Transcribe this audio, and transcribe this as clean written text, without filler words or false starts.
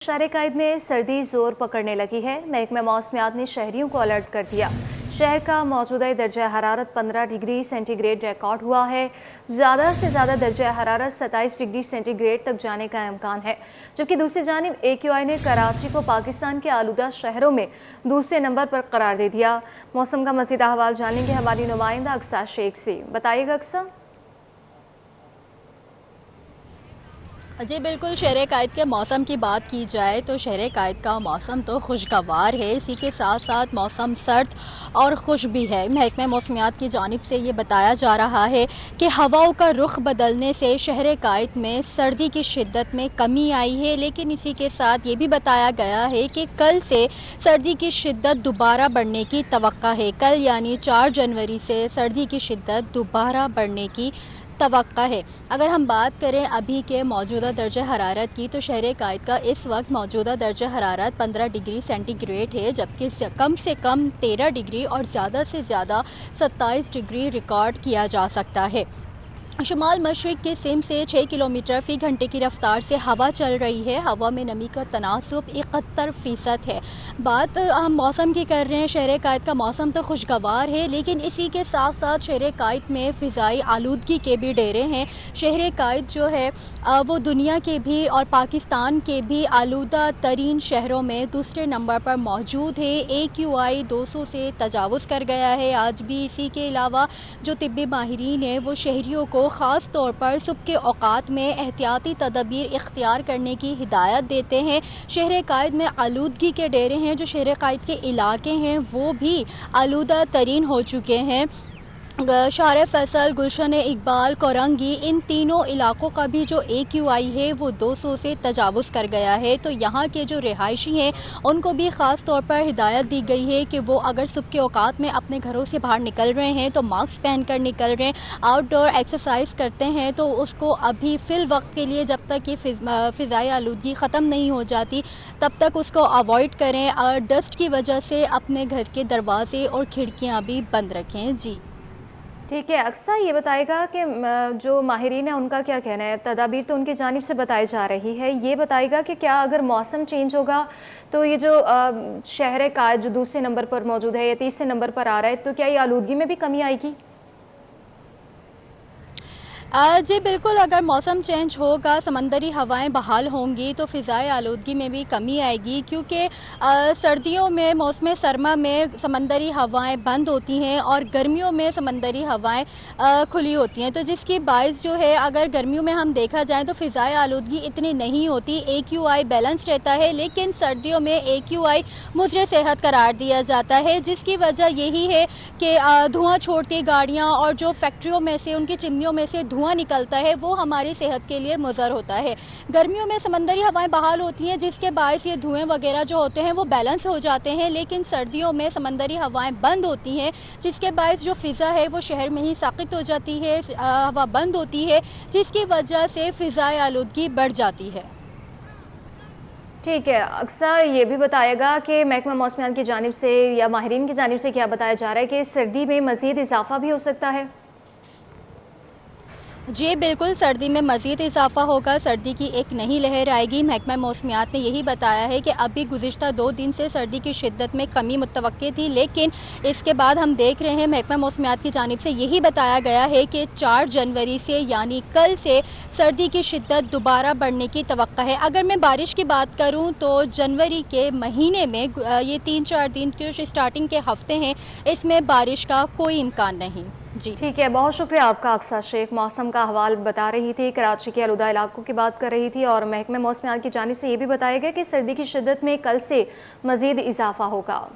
शहर कायद में सर्दी जोर पकड़ने लगी है। महकमा मौसमियात ने शहरियों को अलर्ट कर दिया। शहर का मौजूदा दर्जा हरारत 15 डिग्री सेंटीग्रेड रिकॉर्ड हुआ है। ज़्यादा से ज़्यादा दर्जा हरारत 27 डिग्री सेंटीग्रेड तक जाने का इम्कान है। जबकि दूसरी जानिब AQI ने कराची को पाकिस्तान के आलूदा शहरों में दूसरे नंबर पर करार दे दिया। मौसम का मज़ीद अहवाल जानेंगे हमारी नुमाइंदा अक्सा शेख से। बताइएगा अक्सा। जी बिल्कुल, शहर कायद के मौसम की बात की जाए तो शहर कायद का मौसम तो खुशगवार है। इसी के साथ साथ मौसम सर्द और खुश भी है। महकमा मौसमियात की जानिब से ये बताया जा रहा है कि हवाओं का रुख बदलने से शहर कायद में सर्दी की शिद्दत में कमी आई है, लेकिन इसी के साथ ये भी बताया गया है कि कल से सर्दी की शिद्दत दोबारा बढ़ने की तवक्का है। कल यानी 4 जनवरी से सर्दी की शिद्दत दोबारा बढ़ने की तवक्का है। अगर हम बात करें अभी के मौजूदा दर्जा हरारत की तो शहर कायद का इस वक्त मौजूदा दर्जा हरारत 15 डिग्री सेंटीग्रेड है, जबकि से कम 13 डिग्री और ज़्यादा से ज़्यादा 27 डिग्री रिकॉर्ड किया जा सकता है। शुमाल मशरिक के सिम से 6 किलोमीटर फी घंटे की रफ्तार से हवा चल रही है। हवा में नमी का तनासुब 71% है। बात हम मौसम की कर रहे हैं। शहर कायद का मौसम तो खुशगवार है, लेकिन इसी के साथ साथ शहर कायद में फ़िज़ाई आलूदगी के भी डेरे हैं। शहर कायद जो है वो दुनिया के भी और पाकिस्तान के भी आलूदा तरीन शहरों में दूसरे नंबर पर मौजूद है। AQI 200 से तजावुज़ कर गया है आज भी। इसी के अलावा जो तिब्बी माहिरीन हैं वो शहरियों को ख़ास तौर पर सुबह के औकात में एहतियाती तदबीर इख्तियार करने की हिदायत देते हैं। शहर कायद में आलूदगी के डेरे हैं, जो शहर कायद के इलाके हैं वो भी आलूदा तरीन हो चुके हैं। शार फैसल, गुलशन इकबाल, कोरंगी, इन तीनों इलाकों का भी जो AQI है वो 200 से तजावुज़ कर गया है। तो यहाँ के जो रिहायशी हैं उनको भी ख़ास तौर पर हिदायत दी गई है कि वो अगर सुबह के औकात में अपने घरों से बाहर निकल रहे हैं तो मास्क पहन कर निकल रहे हैं। आउटडोर एक्सरसाइज करते हैं तो उसको अभी फ़िल वक्त के लिए, जब तक ये फ़िज़ाई आलूदगी ख़त्म नहीं हो जाती तब तक उसको अवॉइड करें। डस्ट की वजह से अपने घर के दरवाजे और खिड़कियाँ भी बंद रखें। जी ठीक है अक्सा, ये बताएगा कि जो माहिरीन है उनका क्या कहना है। तदाबीर तो उनकी जानिब से बताई जा रही है। ये बताएगा कि क्या अगर मौसम चेंज होगा तो ये जो शहर कायद जो दूसरे नंबर पर मौजूद है या तीसरे नंबर पर आ रहा है, तो क्या ये आलूदगी में भी कमी आएगी? जी बिल्कुल, अगर मौसम चेंज होगा, समंदरी हवाएं बहाल होंगी तो फ़िज़ाई आलूदगी में भी कमी आएगी, क्योंकि सर्दियों में मौसम सरमा में समंदरी हवाएं बंद होती हैं और गर्मियों में समंदरी हवाएं खुली होती हैं। तो जिसकी बाइस जो है, अगर गर्मियों में हम देखा जाए तो फ़िज़ाई आलूदगी इतनी नहीं होती, AQI बैलेंस रहता है, लेकिन सर्दियों में AQI मुज़र सेहत करार दिया जाता है। जिसकी वजह यही है कि धुआं छोड़ती गाड़ियाँ और जो फैक्ट्रियों में से, उनकी चिमनियों में से धुआं निकलता है वो हमारी सेहत के लिए मुज़र होता है। गर्मियों में समंदरी हवाएं बहाल होती हैं, जिसके बायस ये धुएं वगैरह जो होते हैं वो बैलेंस हो जाते हैं, लेकिन सर्दियों में समंदरी हवाएं बंद होती हैं, जिसके बायस जो फ़िज़ा है वो शहर में ही साक़ित हो जाती है, हवा बंद होती है, जिसकी वजह से फ़िज़ाई आलूदगी बढ़ जाती है। ठीक है अक्सा, ये भी बताएगा कि महकमा मौसमियात की जानिब से या माहिरीन की जानिब से क्या बताया जा रहा है कि सर्दी में मज़ीद इजाफा भी हो सकता है? जी बिल्कुल, सर्दी में मज़ीद इजाफा होगा। सर्दी की एक नई लहर आएगी। महकमा मौसमियात ने यही बताया है कि अभी गुज़िश्ता 2 दिन से सर्दी की शिद्दत में कमी मुतवक्के थी, लेकिन इसके बाद हम देख रहे हैं महकमा मौसमियात की जानिब से यही बताया गया है कि 4 जनवरी से यानी कल से सर्दी की शिद्दत दोबारा बढ़ने की तवक्का है। अगर मैं बारिश की बात करूँ तो जनवरी के महीने में ये 3-4 दिन के जो स्टार्टिंग के हफ्ते हैं इसमें बारिश का कोई इम्कान नहीं। जी ठीक है, बहुत शुक्रिया आपका अक्सा शेख। मौसम का हवाल बता रही थी, कराची के आलूदा इलाकों की बात कर रही थी और महकमे मौसमियात की जानिब से ये भी बताया गया कि सर्दी की शिद्दत में कल से मज़ीद इजाफा होगा।